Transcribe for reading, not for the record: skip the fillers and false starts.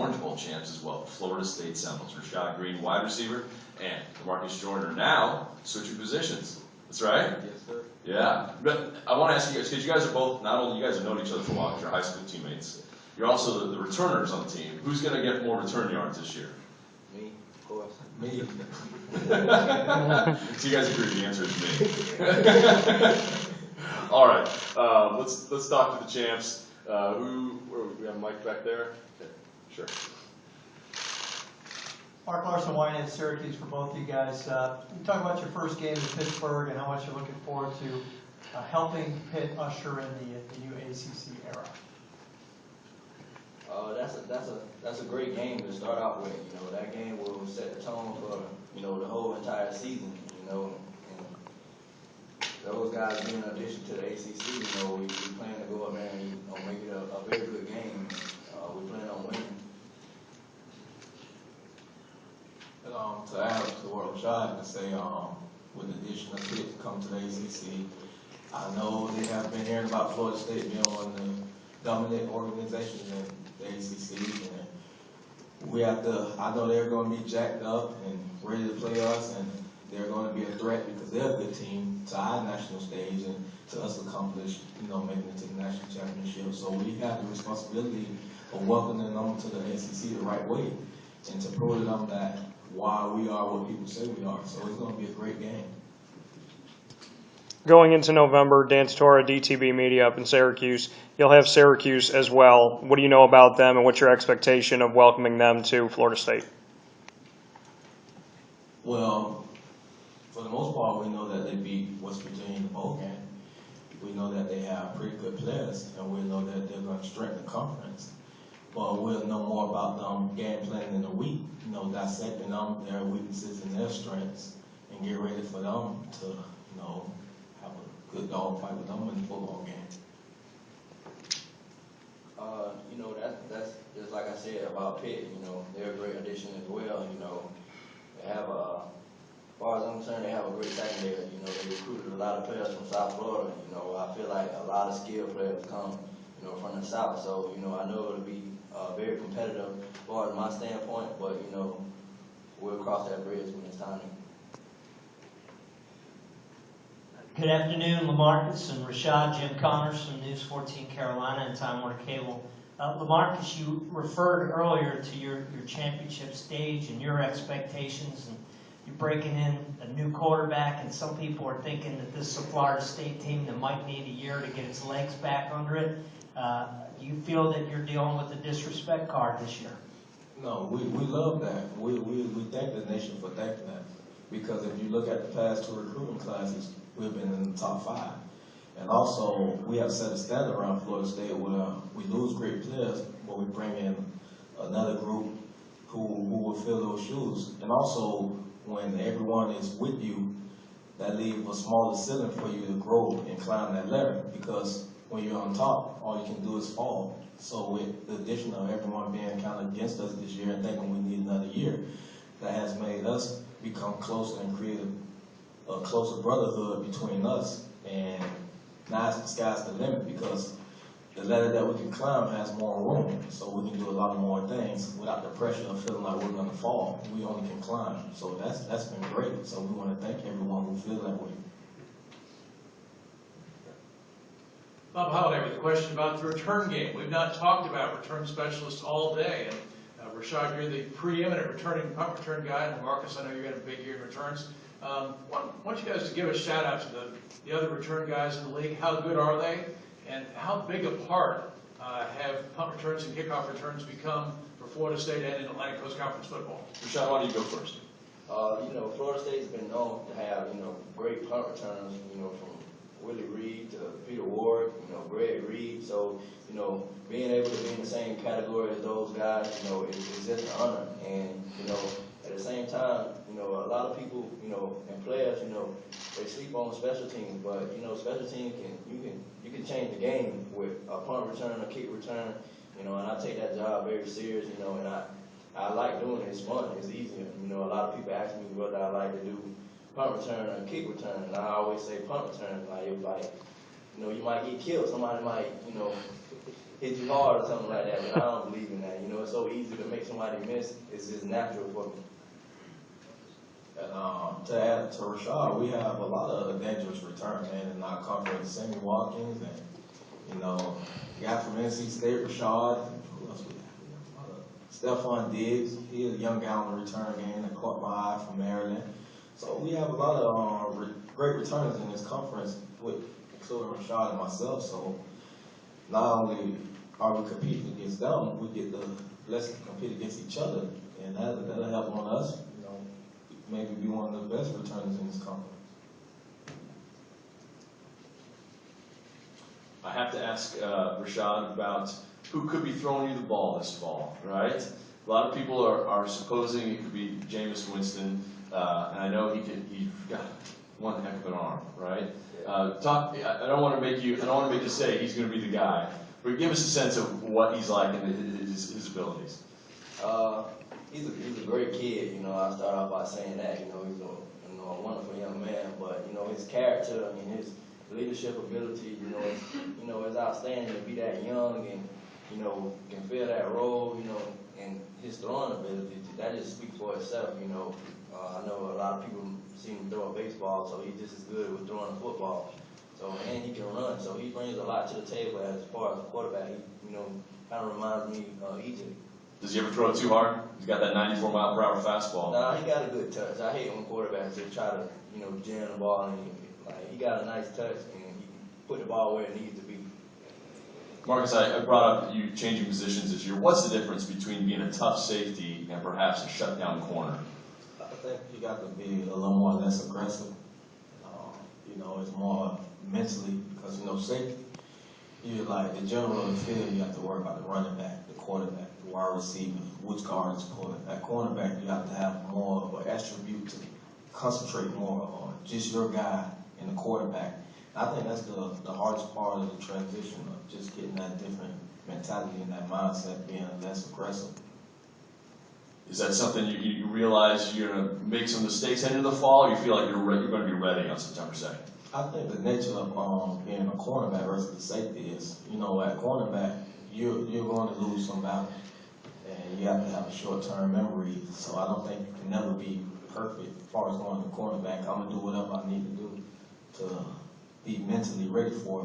Orange Bowl champs as well, Florida State Seminoles. Rashad, Greene, wide receiver, and Lamarcus, Joyner. Now switching positions. That's right. Yes, sir. Yeah, but I want to ask you guys, because you guys are both, not only you guys have known each other for a while, because you're high school teammates, you're also the returners on the team. Who's going to get more return yards this year? Me, of course. Me. So you guys agree the answer is me. All right, let's talk to the champs. We have Mike back there? Okay, sure. Mark Larson, Wyatt, Syracuse for both of you guys. You talk about your first game in Pittsburgh and how much you're looking forward to helping Pitt usher in the new ACC era. That's a great game to start out with. You know, that game will set the tone for the whole entire season. And those guys being in addition to the ACC, we plan to go up there and make it a very good game. We plan on winning. To add to what Rashad had to say, with the addition of Pitt to come to the ACC, I know they have been hearing about Florida State being one of the dominant organizations in the ACC, and I know they're going to be jacked up and ready to play us, and they're going to be a threat because they're a good team to our national stage and to us accomplish, making it to the national championship. So we have the responsibility of welcoming them to the ACC the right way and to prove to them that why we are what people say we are. So it's going to be a great game. Going into November, Tortora, DTB Media up in Syracuse. You'll have Syracuse as well. What do you know about them, and what's your expectation of welcoming them to Florida State? Well, for the most part, we know that they beat West Virginia in the bowl game. We know that they have pretty good players, and we know that they're going to strengthen the conference. But we'll know more about them game planning in a week, dissecting them, their weaknesses and their strengths, and get ready for them to, have a good dog fight with them in the football game. That's just like I said about Pitt. They're a great addition as well. They have as far as I'm concerned, they have a great secondary. They recruited a lot of players from South Florida. I feel like a lot of skilled players come, from the South. So, I know it'll be very competitive as far as my standpoint, but, we'll cross that bridge when it's time. Good afternoon, Lamarcus and Rashad. Jim Connors from News 14 Carolina and Time Warner Cable. Lamarcus, you referred earlier to your championship stage and your expectations, and you're breaking in a new quarterback, and some people are thinking that this is a Florida State team that might need a year to get its legs back under it. Do you feel that you're dealing with a disrespect card this year? No, we love that. We thank the nation for thanking that. Because if you look at the past two recruiting classes, we've been in the top 5. And also, we have set a standard around Florida State where we lose great players, but we bring in another group who will fill those shoes. And also, when everyone is with you, that leaves a smaller ceiling for you to grow and climb that ladder. Because when you're on top, all you can do is fall. So with the addition of everyone being kind of against us this year and thinking we need another year, that has made us become closer and create a closer brotherhood between us. And now the sky's the limit because the ladder that we can climb has more room. So we can do a lot more things without the pressure of feeling like we're going to fall. We only can climb. So that's been great. So we want to thank everyone who feels that way. Bob Holiday with a question about the return game. We've not talked about return specialists all day, and Rashad, you're the preeminent punt return guy, and Lamarcus, I know you're going to be big here in returns. I want you guys to give a shout out to the other return guys in the league. How good are they, and how big a part have punt returns and kickoff returns become for Florida State and in Atlantic Coast Conference football? Rashad, why don't you go first? Florida State's been known to have, great punt returns, from Willie Reed to Peter Ward, Greg Reed. So, being able to be in the same category as those guys, it's just an honor. And, at the same time, a lot of people, and players, they sleep on special teams, but, special teams you can change the game with a punt return, a kick return, and I take that job very serious, and I like doing it. It's fun. It's easier. A lot of people ask me what I like to do, punt return or kick return, and I always say punt return. You might get killed. Somebody might, hit you hard or something like that, but I don't believe in that. You know, it's so easy to make somebody miss. It's just natural for me. And to add to Rashad, we have a lot of dangerous return man in our conference. Sammy Watkins and, you know, guy from NC State, Rashad. And who else we have? Stephon Diggs. He is a young guy on the return game that caught my eye from Maryland. So we have a lot of great returners in this conference, including Rashad and myself. So not only are we competing against them, we get the blessing to compete against each other, and that'll help on us. You know, maybe be one of the best returners in this conference. I have to ask Rashad about who could be throwing you the ball this fall, right? A lot of people are supposing it could be Jameis Winston, and I know he's got one heck of an arm, right? I don't want to make you say he's going to be the guy, but give us a sense of what he's like and his abilities. He's a great kid. You know, I start off by saying that. You know, he's a wonderful young man, but you know his character, I mean his leadership ability. You know, it's outstanding to be that young and you know can fill that role. You know, and his throwing ability that just speaks for itself. You know, I know a lot of people see him throw a baseball, so he's just as good with throwing a football. So and he can run, so he brings a lot to the table as far as a quarterback. He, you know, kind of reminds me of EJ. Does he ever throw it too hard? He's got that 94-mile-per-hour fastball. Nah, he got a good touch. I hate when quarterbacks just try to, you know, jam the ball and like he got a nice touch and he can put the ball where it needs to be. Marcus, I brought up you changing positions this year. What's the difference between being a tough safety and perhaps a shutdown corner? I think you got to be a little more less aggressive. You know, it's more mentally because you know safety. You're like the general of the field. You have to worry about the running back, the quarterback, the wide receiver, which guard is pulling. At cornerback, you have to have more of an attribute to concentrate more on just your guy and the quarterback. I think that's the hardest part of the transition of just getting that different mentality and that mindset, being less aggressive. Is that something you realize you're going to make some mistakes heading into the fall, or you feel like you're going to be ready on September 2nd? I think the nature of being a cornerback versus the safety is, you know, at cornerback, you're going to lose some battles, and you have to have a short-term memory. So I don't think you can never be perfect as far as going to cornerback. I'm going to do whatever I need to do to be mentally ready for it.